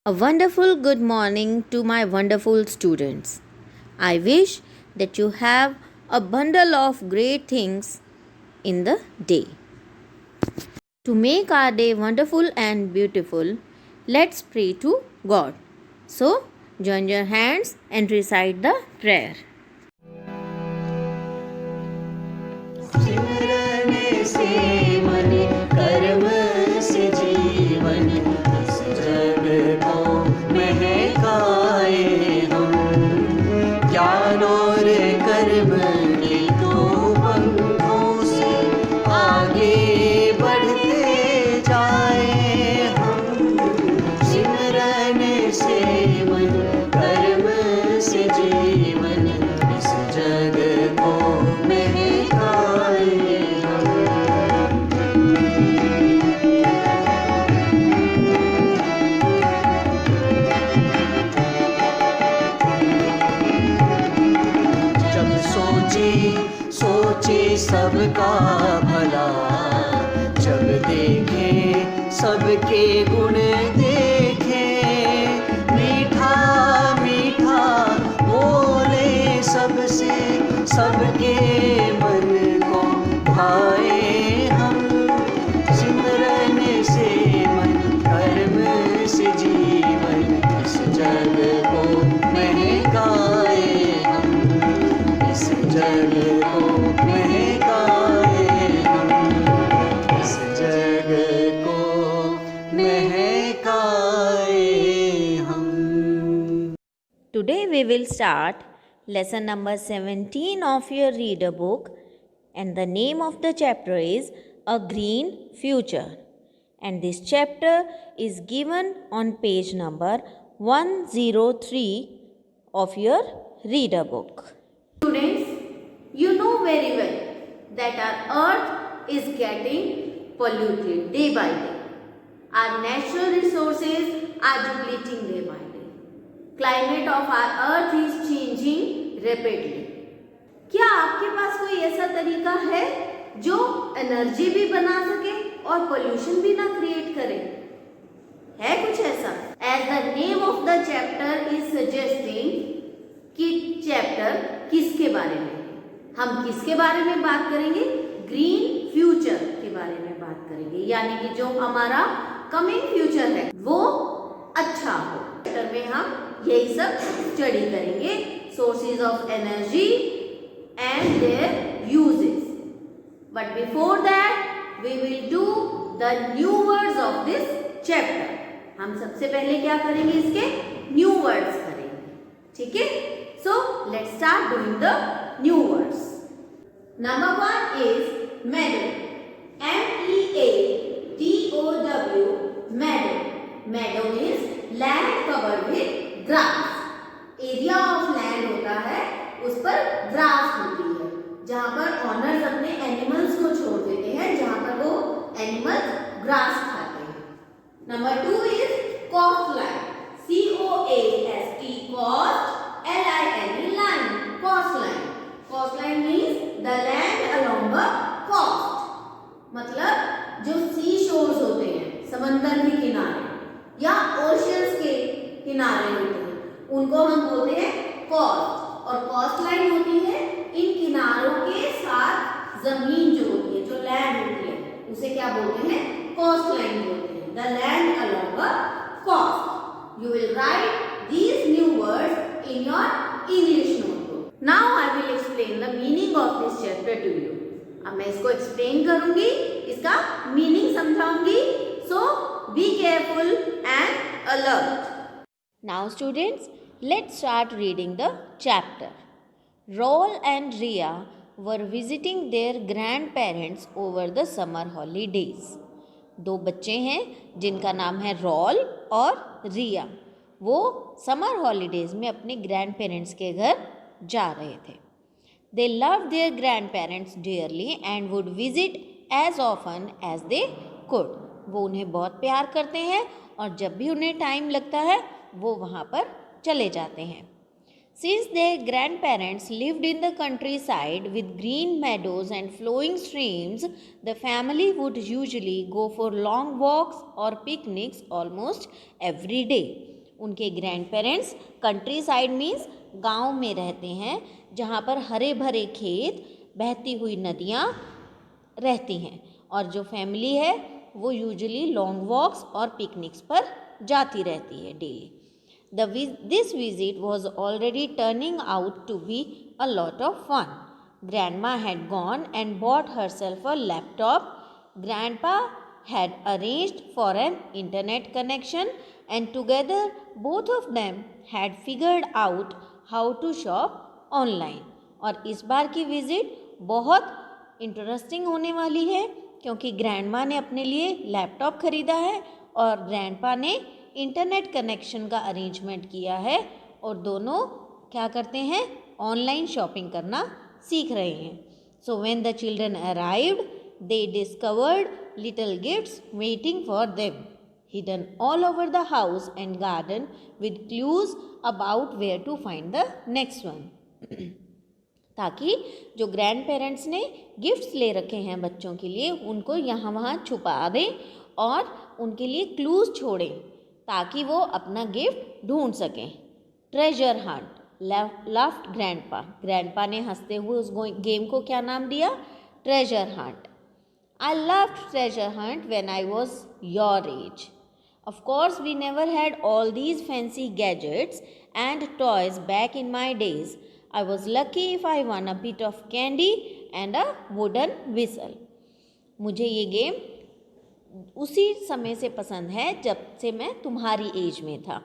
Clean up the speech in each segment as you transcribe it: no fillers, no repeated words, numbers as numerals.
A wonderful good morning to my wonderful students. I wish that you have a bundle of great things in the day. To make our day wonderful and beautiful, let's pray to God. So, join your hands and recite the prayer. सिमरन से मन कर्म से जीवन इस जग को महकाए हम ज्ञान और कर्म के दो पंखों से आगे बढ़ते जाए हम सिमरन से मन कर्म से जीवन इस जग को महकाए हम जब सोचे सबका भला जब देखे सबके गुण देखे मीठा मीठा बोले सबसे सबके मन को भाए हम सिमरन से मन कर्म से जीवन इस जग को महकाए हम इस जग को महकाए हम इस जग को महकाए हम Today we will start lesson number 17 of your reader book, and the name of the chapter is A Green Future. And this chapter is given on page number 103 of your reader book. Students, you know very well that our earth is getting polluted day by day. Our natural resources are depleting day by day. Climate of our earth is changing rapidly. क्या आपके पास कोई ऐसा तरीका है जो energy भी बना सके और पोल्यूशन भी ना क्रिएट करे? है कुछ ऐसा? As the name of the chapter is suggesting कि चैप्टर किसके बारे में है? हम किसके बारे में बात करेंगे? ग्रीन फ्यूचर के बारे में बात करेंगे, यानी कि जो हमारा कमिंग फ्यूचर है वो अच्छा हो। चैप्टर में हम यही सब स्टडी करेंगे, sources of energy and their uses. But before that we will do the new words of this chapter. हम सबसे पहले क्या करेंगे? इसके न्यू वर्ड्स करेंगे, ठीक है? So let's start doing the new words. Number one is meadow. M-E-A-D-O-W, meadow. Meadow means land covered with grass. Area of land होता है, उस पर grass होती है, जहाँ पर owners अपने animals को छोड़ देते हैं, जहाँ पर वो animals grass खाते हैं. Number two is coastline. C-O-A-S-T, coast. L-I-N-E, line, coastline. Coastline means the land along the coast. मतलब जो सी शोर्स होते हैं, समंदर के किनारे या ओशियंस के किनारे होते हैं, उनको हम बोलते हैं कोस्ट। और कोस्टलाइन होती है इन किनारों के साथ जमीन जो होती है, जो लैंड होती है, उसे क्या बोलते हैं? कोस्टलाइन बोलते हैं। The land along the coast. You will write these new words in your English notebook. Now I will explain the meaning of this chapter to you. अब मैं इसको explain करूंगी, इसका meaning समझाऊंगी. So be careful and alert. Now, students, let's start reading the chapter. Roll and Ria were visiting their grandparents over the summer holidays. दो बच्चे हैं जिनका नाम है रॉल और रिया। वो समर हॉलीडेज़ में अपने ग्रैंड पेरेंट्स के घर जा रहे थे। They love their grandparents dearly and would visit as often as they could. वो उन्हें बहुत प्यार करते हैं और जब भी उन्हें टाइम लगता है वो वहाँ पर चले जाते हैं. Since their grandparents lived in the countryside with green meadows and flowing streams, the family would usually go for long walks or picnics almost every day. उनके grand parents country side means गाँव में रहते हैं, जहाँ पर हरे भरे खेत, बहती हुई नदियाँ रहती हैं, और जो फैमिली है वो यूजुअली लॉन्ग वॉक्स और पिकनिक्स पर जाती रहती है daily. This visit was already turning out to be a lot of fun. Grandma had gone and bought herself a laptop. Grandpa had arranged for an internet connection, and together both of them had figured out how to shop online. और इस बार की visit बहुत interesting होने वाली है, क्योंकि grandma ने अपने लिए लैपटॉप खरीदा है और ग्रैंडपा ने इंटरनेट कनेक्शन का अरेंजमेंट किया है, और दोनों क्या करते हैं, ऑनलाइन शॉपिंग करना सीख रहे हैं. So when the children arrived they discovered little gifts waiting for them, hidden all over the house and garden with clues about where to find the next one. ताकि जो ग्रैंड पेरेंट्स ने gifts ले रखे हैं बच्चों के लिए, उनको यहाँ वहाँ छुपा दें और उनके लिए क्लूज छोड़ें ताकि वो अपना गिफ्ट ढूंढ सकें. Treasure hunt laughed grandpa. Grandpa ने हंसते हुए उस गेम को क्या नाम दिया, treasure hunt. I loved treasure hunt when I was your age. Of course we never had all these fancy gadgets and toys back in my days. I was lucky if I won a bit of candy and a wooden whistle. मुझे ये game उसी समय से पसंद है जब से मैं तुम्हारी एज में था.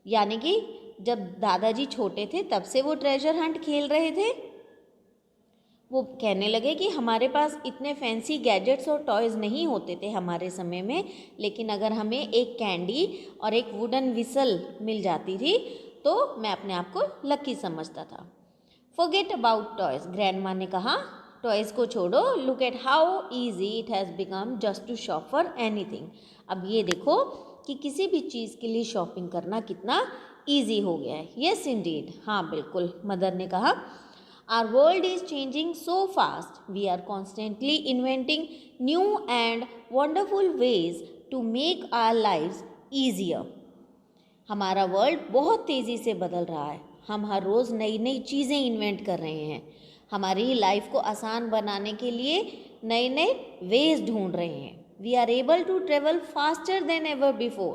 यानी कि जब दादाजी छोटे थे तब से वो ट्रेजर हंट खेल रहे थे. वो कहने लगे कि हमारे पास इतने फैंसी गैजेट्स और टॉयज़ नहीं होते थे हमारे समय में, लेकिन अगर हमें एक कैंडी और एक वुडन विसल मिल जाती थी तो मैं अपने आप को लकी समझता था. Forget about toys. ग्रैंडमा ने कहा, टॉयज़ को छोड़ो. Look at how easy it has become just to shop for anything. अब ये देखो कि किसी भी चीज़ के लिए शॉपिंग करना कितना ईजी हो गया है. Yes indeed. हाँ बिल्कुल, मदर ने कहा. Our world is changing so fast. We are constantly inventing new and wonderful ways to make our lives easier. हमारा वर्ल्ड बहुत तेज़ी से बदल रहा है. हम हर रोज़ नई नई चीज़ें इन्वेंट कर रहे हैं. हमारी लाइफ को आसान बनाने के लिए नए नए वेज ढूंढ रहे हैं. We are able to travel faster than ever before.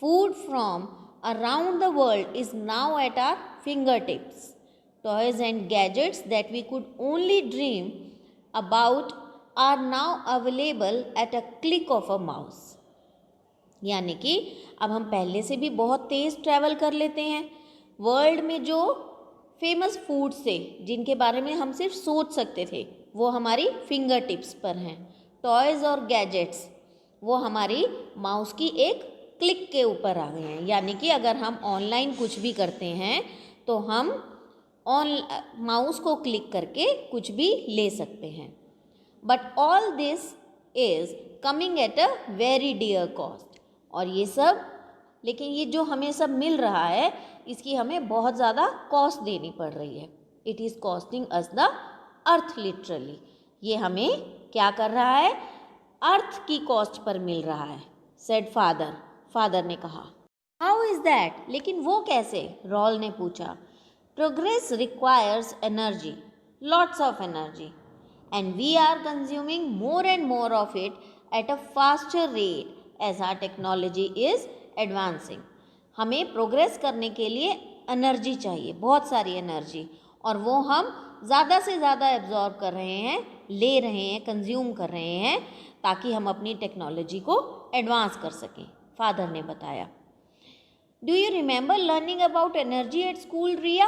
Food from around the world is now at our finger tips. Toys and gadgets that we could only dream about are now available at a click of a mouse. यानी कि अब हम पहले से भी बहुत तेज़ travel कर लेते हैं. वर्ल्ड में जो फेमस फूड्स थे जिनके बारे में हम सिर्फ सोच सकते थे, वो हमारी फिंगर टिप्स पर हैं. टॉयज़ और गैजेट्स वो हमारी माउस की एक क्लिक के ऊपर आ गए हैं. यानी कि अगर हम ऑनलाइन कुछ भी करते हैं तो हम माउस को क्लिक करके कुछ भी ले सकते हैं. But all this is coming at a very dear cost. और ये सब, लेकिन ये जो हमें सब मिल रहा है इसकी हमें बहुत ज़्यादा कॉस्ट देनी पड़ रही है. It is costing us the earth literally. ये हमें क्या कर रहा है, अर्थ की कॉस्ट पर मिल रहा है. Said father. फादर ने कहा. How is that. लेकिन वो कैसे, रॉल ने पूछा. Progress requires energy, lots of energy, and we are consuming more and more of it at a faster rate as our technology is advancing. हमें प्रोग्रेस करने के लिए एनर्जी चाहिए, बहुत सारी एनर्जी, और वो हम ज़्यादा से ज़्यादा एब्जॉर्ब कर रहे हैं, ले रहे हैं, कंज्यूम कर रहे हैं, ताकि हम अपनी टेक्नोलॉजी को एडवांस कर सकें. फादर ने बताया. Do you remember learning about energy at school Ria.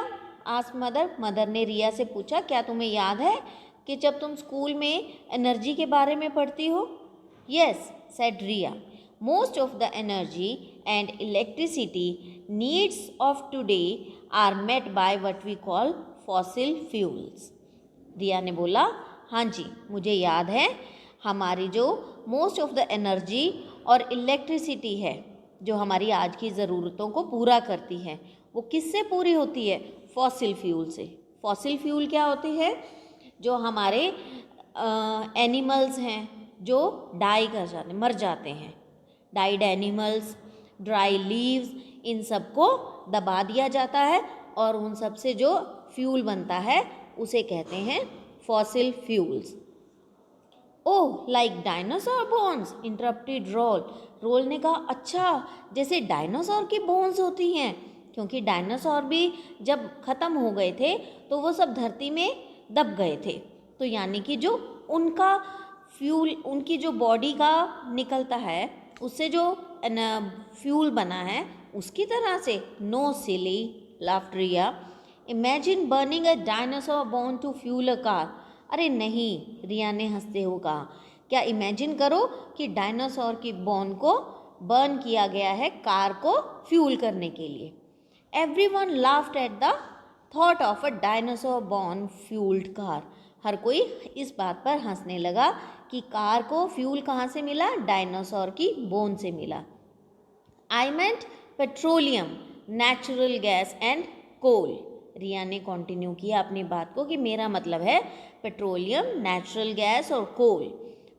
Asked mother. Mother ने रिया से पूछा, क्या तुम्हें याद है कि जब तुम स्कूल में एनर्जी के बारे में पढ़ती हो. Yes, said Ria. Most of the energy and electricity needs of today are met by what we call fossil fuels. रिया ने बोला, हाँ जी मुझे याद है. हमारी जो मोस्ट ऑफ द एनर्जी और इलेक्ट्रिसिटी है जो हमारी आज की ज़रूरतों को पूरा करती है, वो किससे पूरी होती है, फॉसिल फ्यूल से. फॉसिल फ्यूल क्या होती है, जो हमारे एनिमल्स हैं जो डाई कर जाते, मर जाते हैं. डाइड एनिमल्स, ड्राई लीव्स, इन सबको दबा दिया जाता है और उन सब से जो फ्यूल बनता है उसे कहते हैं fossil fuels. Oh like dinosaur bones, interrupted Rahul. Rahul ने कहा अच्छा, जैसे डायनासोर की बोन्स होती हैं, क्योंकि डायनासोर भी जब ख़त्म हो गए थे तो वो सब धरती में दब गए थे, तो यानी कि जो उनका फ्यूल, उनकी जो बॉडी का निकलता है उससे जो फ्यूल बना है उसकी तरह से। No silly, laughed Ria. Imagine burning a dinosaur bone to fuel a car. अरे नहीं, रिया ने हंसते हुए कहा, क्या इमेजिन करो कि डायनासोर की बोन को बर्न किया गया है कार को फ्यूल करने के लिए। Everyone laughed at the thought of a dinosaur bone fuelled car. हर कोई इस बात पर हंसने लगा कि कार को फ्यूल कहाँ से मिला, डायनासोर की बोन से मिला। I meant petroleum, natural gas and coal. Riya ने कंटिन्यू किया अपनी बात को कि मेरा मतलब है पेट्रोलियम, नेचुरल गैस और coal.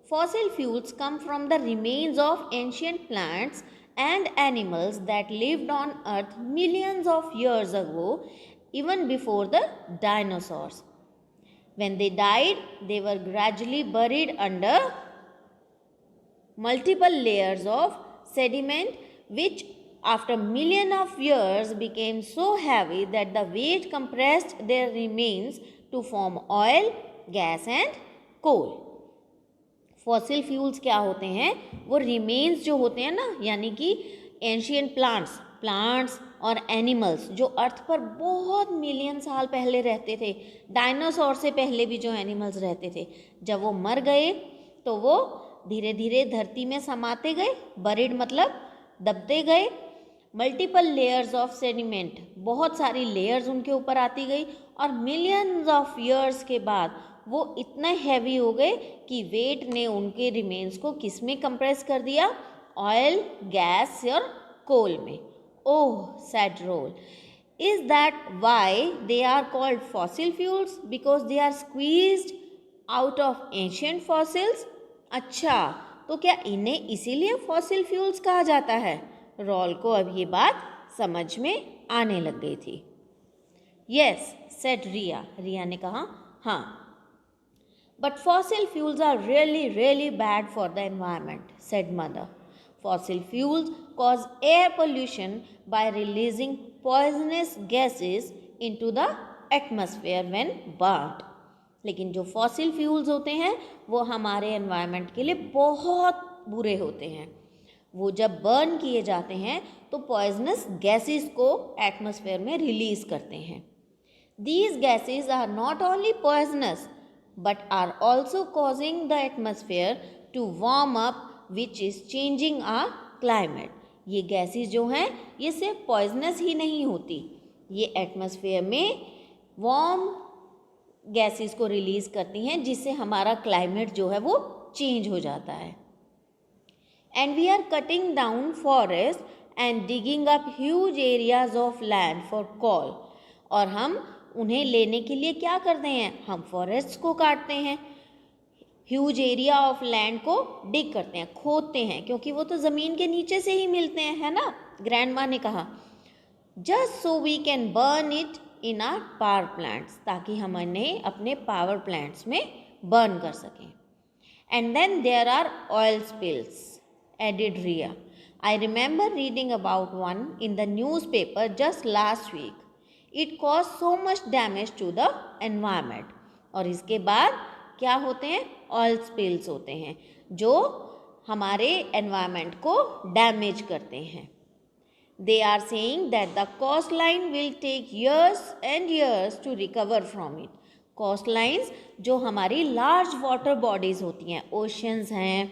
Fossil fuels come from the remains of ancient plants and animals that lived on earth millions of years ago, even before the dinosaurs. When they died, they were gradually buried under multiple layers of sediment, which after millions of years became so heavy that the weight compressed their remains to form oil, gas and coal. Fossil fuels क्या होते हैं, वो remains जो होते हैं ना, यानी कि एंशिएंट प्लांट्स और एनिमल्स जो अर्थ पर बहुत मिलियन साल पहले रहते थे, डायनासोर से पहले भी जो एनिमल्स रहते थे, जब वो मर गए तो वो धीरे धीरे धरती में समाते गए, बरिड मतलब दबते गए। मल्टीपल लेयर्स ऑफ सेडिमेंट, बहुत सारी लेयर्स उनके ऊपर आती गई और मिलियंस ऑफ ईयर्स के बाद वो इतने हैवी हो गए कि वेट ने उनके रिमेन्स को किस में कंप्रेस कर दिया, ऑयल, गैस और कोल में। Oh said Raul, is that why they are called fossil fuels, because they are squeezed out of ancient fossils. अच्छा, तो क्या इन्हें इसीलिए फॉसिल फ्यूल्स कहा जाता है? रोल को अब ये बात समझ में आने लग गई थी। यस सेड रिया, रिया ने कहा हाँ। But fossil fuels are really bad for the environment, said mother. Fossil fuels cause air pollution by releasing poisonous gases into the atmosphere when burnt. लेकिन जो फॉसिल फ्यूल्स होते हैं वो हमारे एनवायरनमेंट के लिए बहुत बुरे होते हैं। वो जब बर्न किए जाते हैं तो पॉइजनस गैसेस को एटमॉस्फेयर में रिलीज करते हैं। These gases are not only poisonous but are also causing the atmosphere to warm up, which is changing our climate. ये गैसेस जो हैं ये सिर्फ पॉइजनस ही नहीं होती, ये एटमॉस्फेयर में वार्म गैसेस को रिलीज करती हैं जिससे हमारा क्लाइमेट जो है वो चेंज हो जाता है। And we are cutting down forest and digging up huge areas of land for coal. और हम उन्हें लेने के लिए क्या करते हैं, हम फॉरेस्ट को काटते हैं, ह्यूज एरिया ऑफ लैंड को डिग करते हैं, खोदते हैं, क्योंकि वो तो ज़मीन के नीचे से ही मिलते हैं, है ना। ग्रैंड माँ ने कहा just so we can burn it in our power plants, ताकि हम इन्हें अपने पावर प्लांट्स में बर्न कर सकें। And then there are oil spills, added Ria. I remember reading about one in the newspaper just last week. It cause so much damage to the environment. और इसके बाद क्या होते हैं, ऑयल स्पिल्स होते हैं जो हमारे एनवायरमेंट को डैमेज करते हैं। They are saying that the coastline will take years and years to recover from it. Coastlines जो हमारी लार्ज वाटर बॉडीज़ होती हैं, ओशंस हैं,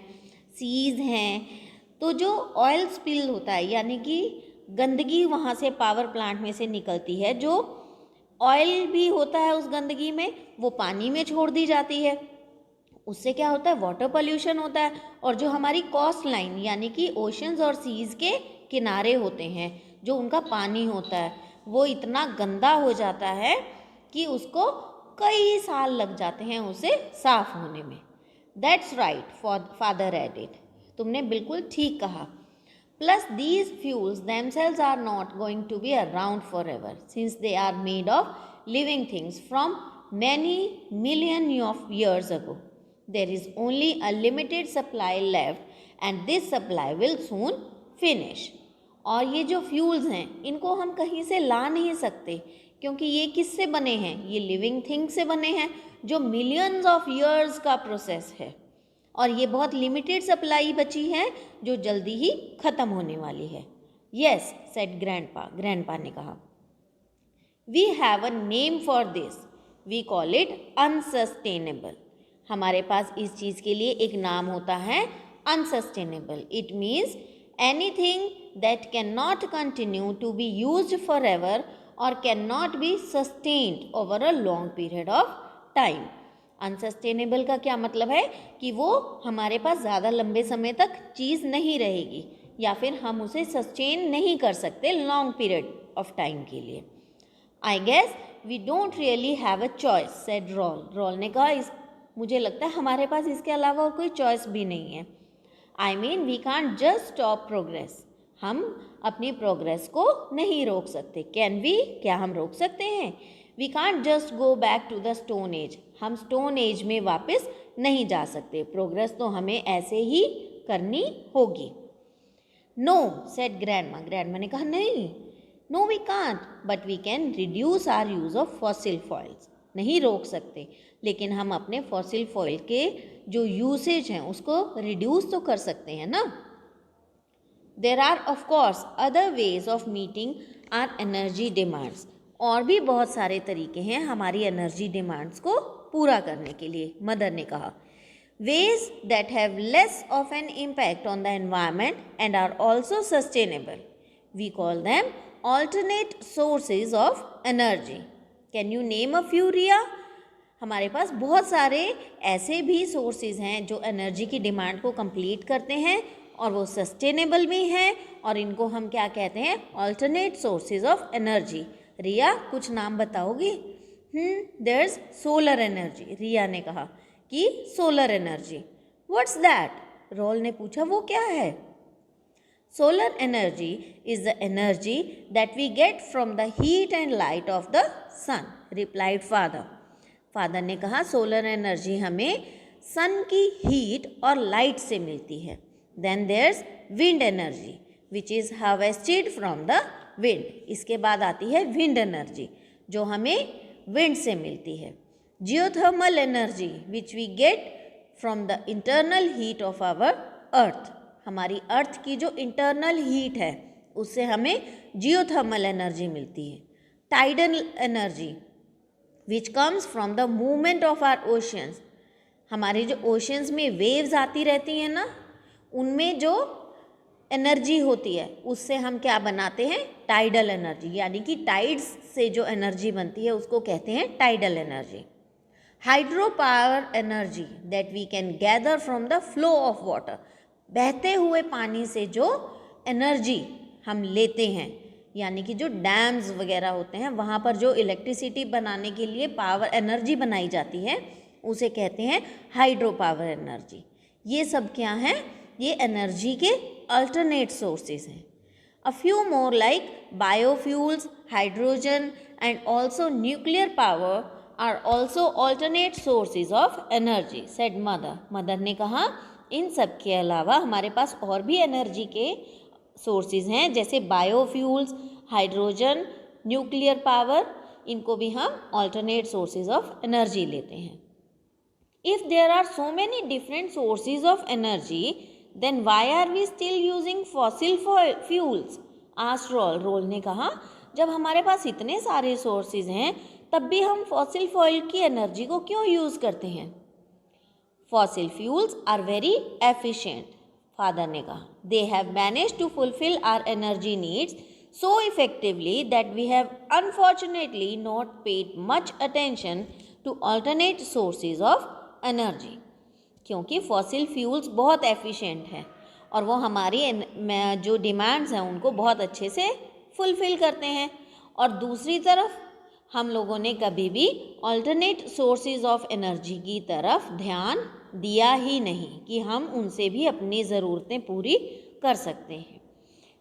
सीज हैं, तो जो ऑयल स्पिल होता है यानी कि गंदगी वहाँ से पावर प्लांट में से निकलती है, जो ऑयल भी होता है उस गंदगी में, वो पानी में छोड़ दी जाती है, उससे क्या होता है, वाटर पोल्यूशन होता है। और जो हमारी कोस्ट लाइन यानी कि ओशंस और सीज के किनारे होते हैं, जो उनका पानी होता है, वो इतना गंदा हो जाता है कि उसको कई साल लग जाते हैं उसे साफ होने में। दैट्स राइट, फादर एडिड, तुमने बिल्कुल ठीक कहा। Plus, these fuels themselves are not going to be around forever, since they are made of living things from many million of years ago. There is only a limited supply left, and this supply will soon finish. और ये जो fuels हैं इनको हम कहीं से ला नहीं सकते, क्योंकि ये किससे बने हैं? ये लिविंग थिंग से बने हैं, जो मिलियंस ऑफ ईयर्स का प्रोसेस है, और ये बहुत लिमिटेड सप्लाई बची है जो जल्दी ही ख़त्म होने वाली है. यस, सेड ग्रैंडपा ने कहा. We have a name for this, we call it unsustainable. हमारे पास इस चीज़ के लिए एक नाम होता है unsustainable. It means anything that can not continue to be used forever और can not be sustained over a long period of time. Unsustainable का क्या मतलब है? कि वो हमारे पास ज़्यादा लंबे समय तक चीज़ नहीं रहेगी, या फिर हम उसे सस्टेन नहीं कर सकते लॉन्ग पीरियड ऑफ टाइम के लिए. I guess we don't really have a choice, said Rahul ने कहा. मुझे लगता है हमारे पास इसके अलावा और कोई चॉइस भी नहीं है. I mean we can't just stop progress. हम अपनी प्रोग्रेस को नहीं रोक सकते. कैन वी, क्या हम रोक सकते हैं? We can't just go back to the stone age. हम स्टोन एज में वापस नहीं जा सकते. प्रोग्रेस तो हमें ऐसे ही करनी होगी. नो, सेड ग्रैंडमा ने कहा नहीं. No we can't, but we can reduce our use of fossil fuels. नहीं रोक सकते, लेकिन हम अपने फॉसिल फॉइल के जो यूसेज हैं उसको रिड्यूस तो कर सकते हैं ना. There are of course other ways of meeting our energy demands. और भी बहुत सारे तरीके हैं हमारी एनर्जी डिमांड्स को पूरा करने के लिए, मदर ने कहा. Ways that have less of an impact on the environment and are also sustainable. We call them alternate sources of energy. Can you name a few, Riya? हमारे पास बहुत सारे ऐसे भी सोर्सेज हैं जो एनर्जी की डिमांड को कंप्लीट करते हैं और वो सस्टेनेबल भी हैं, और इनको हम क्या कहते हैं? Alternate sources of energy. Riya, कुछ नाम बताओगी? There is solar energy. Riya ने कहा कि solar energy. What's that? Raul ने पूछा, वो क्या है? Solar energy is the energy that we get from the heat and light of the sun, replied father. Father ने कहा सोलर एनर्जी हमें सन की हीट और लाइट से मिलती है. Then there's wind energy which is harvested from the wind. इसके बाद आती है विंड एनर्जी जो हमें विंड से मिलती है. Geothermal energy which we get from the internal heat of our earth. हमारी अर्थ की जो इंटरनल हीट है उससे हमें जियोथर्मल एनर्जी मिलती है. Tidal energy which comes from the movement of our oceans. हमारे जो ओशंस में वेव्स आती रहती हैं ना, उनमें जो एनर्जी होती है उससे हम क्या बनाते हैं? Tidal energy. यानी कि टाइड्स से जो एनर्जी बनती है उसको कहते हैं tidal energy. Hydro power energy that we can gather from the flow of water. बहते हुए पानी से जो एनर्जी हम लेते हैं, यानी कि जो डैम्स वगैरह होते हैं वहाँ पर जो इलेक्ट्रिसिटी बनाने के लिए पावर एनर्जी बनाई जाती है उसे कहते हैं हाइड्रो पावर एनर्जी. ये सब क्या हैं? ये एनर्जी के अल्टरनेट सोर्सेज हैं. A few more like biofuels, hydrogen and also nuclear power are also alternate sources of energy, said mother. Mother ने कहा इन सब के अलावा हमारे पास और भी एनर्जी के सोर्सेज हैं, जैसे बायोफ्यूल्स, हाइड्रोजन, न्यूक्लियर पावर. इनको भी हम अल्टरनेट सोर्सेज ऑफ एनर्जी लेते हैं. If there are so many different sources of energy then why are we still using fossil fuels? Asked Rahul ने कहा जब हमारे पास इतने सारे सोर्सेज हैं तब भी हम फॉसिल फ्यूल की एनर्जी को क्यों यूज़ करते हैं? Fossil fuels are very efficient, father ने कहा. They have managed to fulfil our energy needs so effectively that we have unfortunately not paid much attention to alternate sources of energy. क्योंकि fossil fuels बहुत efficient हैं और वो हमारी जो demands हैं उनको बहुत अच्छे से फुलफ़िल करते हैं, और दूसरी तरफ हम लोगों ने कभी भी अल्टरनेट सोर्सेज ऑफ एनर्जी की तरफ ध्यान दिया ही नहीं कि हम उनसे भी अपनी ज़रूरतें पूरी कर सकते हैं.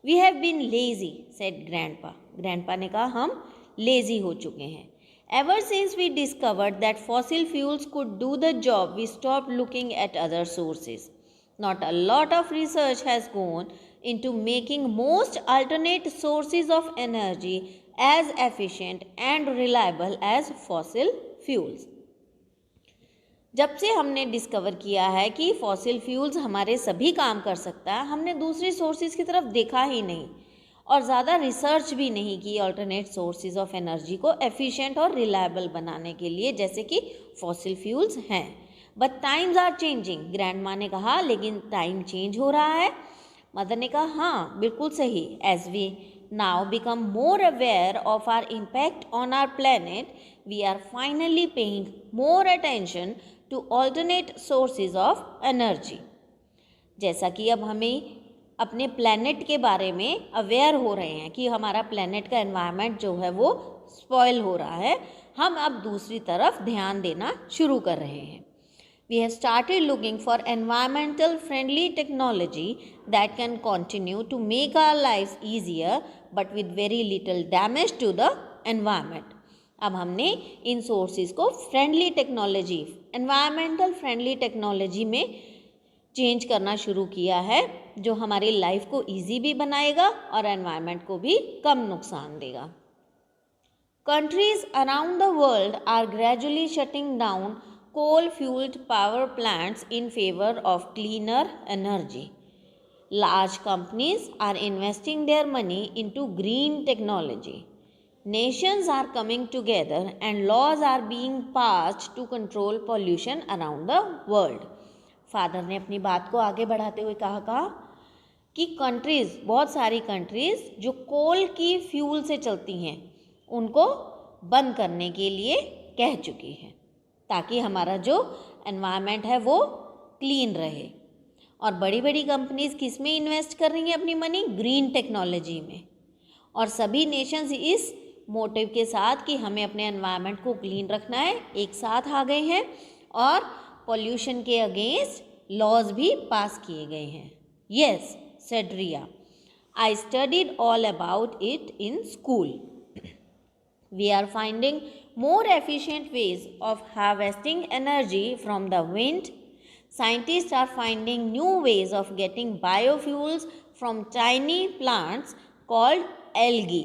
We have been lazy said grandpa. Grandpa ने कहा हम लेजी हो चुके हैं। Ever since we discovered that fossil fuels could do the job we stop looking at other sources. Not a lot of research has gone into making most alternate sources of energy as efficient and reliable as fossil fuels. जब से हमने discover किया है कि fossil fuels हमारे सभी काम कर सकता है, हमने दूसरी सोर्सेज की तरफ देखा ही नहीं और ज़्यादा रिसर्च भी नहीं की अल्टरनेट सोर्सेज ऑफ एनर्जी को एफिशिएंट और रिलायबल बनाने के लिए, जैसे कि फॉसिल फ्यूल्स हैं। But times are changing, grandma ने कहा, लेकिन टाइम चेंज हो रहा है। मदर ने कहा हाँ बिल्कुल सही। As we now become more aware of our impact on our planet, we are finally paying more attention to alternate sources of energy. जैसा कि अब हमें अपने प्लैनेट के बारे में अवेयर हो रहे हैं कि हमारा प्लैनेट का एनवायरनमेंट जो है वो स्पॉइल हो रहा है, हम अब दूसरी तरफ ध्यान देना शुरू कर रहे हैं। We have started looking for environmental friendly technology that can continue to make our lives easier but with very little damage to the environment. अब हमने इन सोर्सेज को friendly technology, environmental friendly technology में चेंज करना शुरू किया है, जो हमारी लाइफ को ईजी भी बनाएगा और एनवायरनमेंट को भी कम नुकसान देगा। Countries around the world are gradually shutting down coal-fueled power plants in favor of cleaner energy. Large companies are investing their money into green technology. Nations are coming together and laws are being passed to control pollution around the world. Father ने अपनी बात को आगे बढ़ाते हुए कहा कि countries, बहुत सारी कंट्रीज़ जो कोल की फ्यूल से चलती हैं, उनको बंद करने के लिए कह चुकी हैं, ताकि हमारा जो एनवायरनमेंट है वो क्लीन रहे। और बड़ी बड़ी कंपनीज किस में इन्वेस्ट कर रही हैं अपनी मनी? ग्रीन टेक्नोलॉजी में। और सभी नेशंस इस मोटिव के साथ कि हमें अपने एनवायरनमेंट को क्लीन रखना है, एक साथ आ गए हैं और पॉल्यूशन के अगेंस्ट लॉज भी पास किए गए हैं। Yes said Ria, I studied all about it in school. We are finding more efficient ways of harvesting energy from the wind. Scientists are finding new ways of getting biofuels from tiny plants called algae.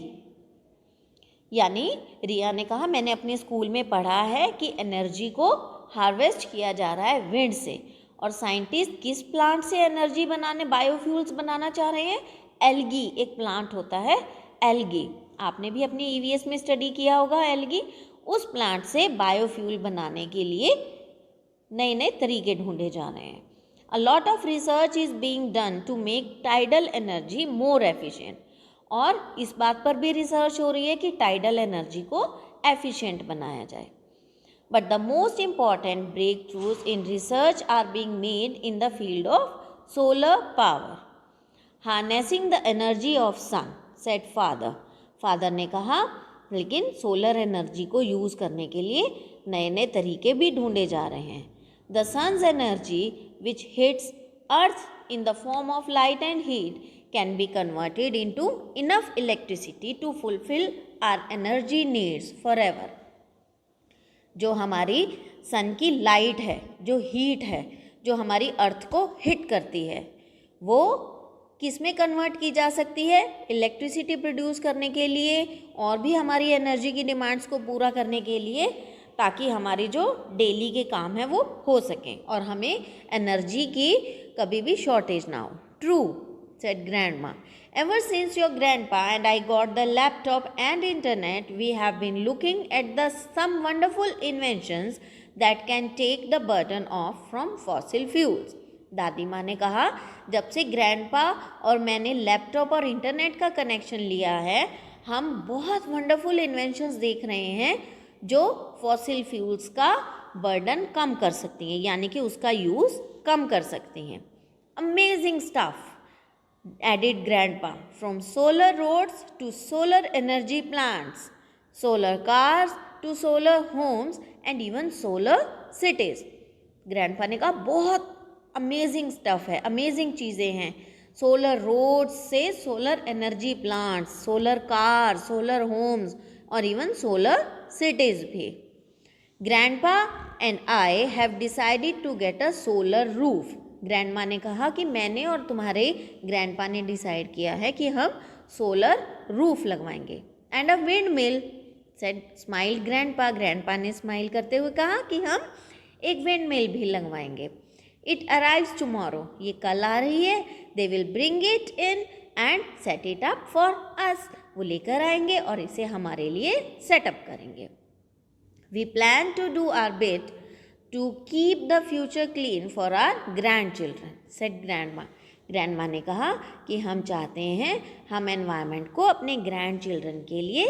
यानी रिया ने कहा मैंने अपने school में पढ़ा है कि energy को हार्वेस्ट किया जा रहा है विंड से, और साइंटिस्ट किस प्लांट से एनर्जी बनाने, बायोफ्यूल्स बनाना चाह रहे हैं? एल्गी एक प्लांट होता है, एल्गी। आपने भी अपनी ईवीएस में स्टडी किया होगा एल्गी। उस प्लांट से बायोफ्यूल बनाने के लिए नए नए तरीके ढूंढे जा रहे हैं। A lot of research is being done to make tidal energy more efficient, और इस बात पर भी रिसर्च हो रही है कि टाइडल एनर्जी को एफिशिएंट बनाया जाए। But the most important breakthroughs in research are being made in the field of solar power, harnessing the energy of sun, said father. Father ने कहा लेकिन सोलर एनर्जी को यूज़ करने के लिए नए नए तरीके भी ढूंढे जा रहे हैं। The sun's energy which hits earth in the form of light and heat can be converted into enough electricity to fulfil our energy needs forever. जो हमारी सन की लाइट है, जो हीट है, जो हमारी अर्थ को हिट करती है, वो किस में कन्वर्ट की जा सकती है? इलेक्ट्रिसिटी प्रोड्यूस करने के लिए और भी हमारी एनर्जी की डिमांड्स को पूरा करने के लिए, ताकि हमारी जो डेली के काम है वो हो सकें और हमें एनर्जी की कभी भी शॉर्टेज ना हो। True said grandma, ever since your grandpa and I got the laptop and internet we have been looking at the some wonderful inventions that can take the burden of from fossil fuels. दादी माँ ने कहा जब से grandpa और मैंने laptop और internet का कनेक्शन लिया है, हम बहुत वंडरफुल इन्वेंशंस देख रहे हैं जो फॉसिल फ्यूल्स का बर्डन कम कर सकती हैं, यानी कि उसका यूज़ कम कर सकती हैं। Amazing stuff added grandpa, from solar roads to solar energy plants, solar cars to solar homes and even solar cities. Grandpa ने कहा बहुत अमेजिंग स्टफ़ है, अमेजिंग चीज़ें हैं। सोलर रोड्स से solar energy plants, solar car, solar homes और even solar cities भी. Grandpa and I have decided to get a solar roof. Grandma ने कहा कि मैंने और तुम्हारे ग्रैंडपा ने डिसाइड किया है कि हम सोलर रूफ लगवाएंगे. And a wind mill, said smiled grandpa. Grandpa ने स्माइल करते हुए कहा कि हम एक विंड मिल भी लगवाएंगे. इट अराइव्स टुमारो, ये कल आ रही है. They will bring it in and set it up for us. वो लेकर आएंगे और इसे हमारे लिए सेटअप करेंगे. We plan to do our bit to keep the future clean for our grandchildren, said grandma. Grandma ने कहा कि हम चाहते हैं हम एनवायरनमेंट को अपने ग्रैंड चिल्ड्रन के लिए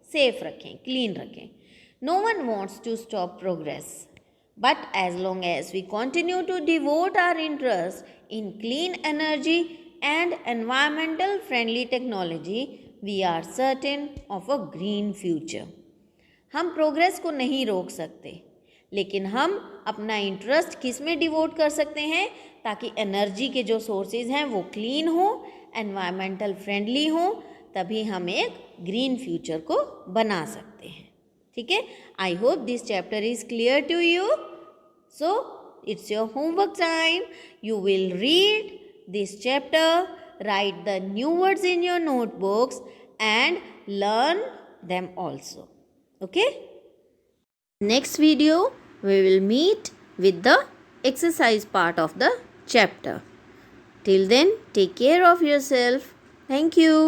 सेफ रखें, क्लीन रखें. No one wants to stop progress, but as long as we continue to devote our interest in clean energy and environmental friendly technology, we are certain of a green future. हम progress को नहीं रोक सकते, लेकिन हम अपना interest किस में डिवोट कर सकते हैं ताकि एनर्जी के जो सोर्सेज हैं वो क्लीन हो, एनवायरमेंटल फ्रेंडली हो, तभी हम एक ग्रीन फ्यूचर को बना सकते हैं. ठीक है. I hope this chapter is clear to you. So it's your homework time. You will read this chapter, write the new words in your notebooks and learn them also. Okay? Next video we will meet with the exercise part of the chapter. Till then, take care of yourself. Thank you.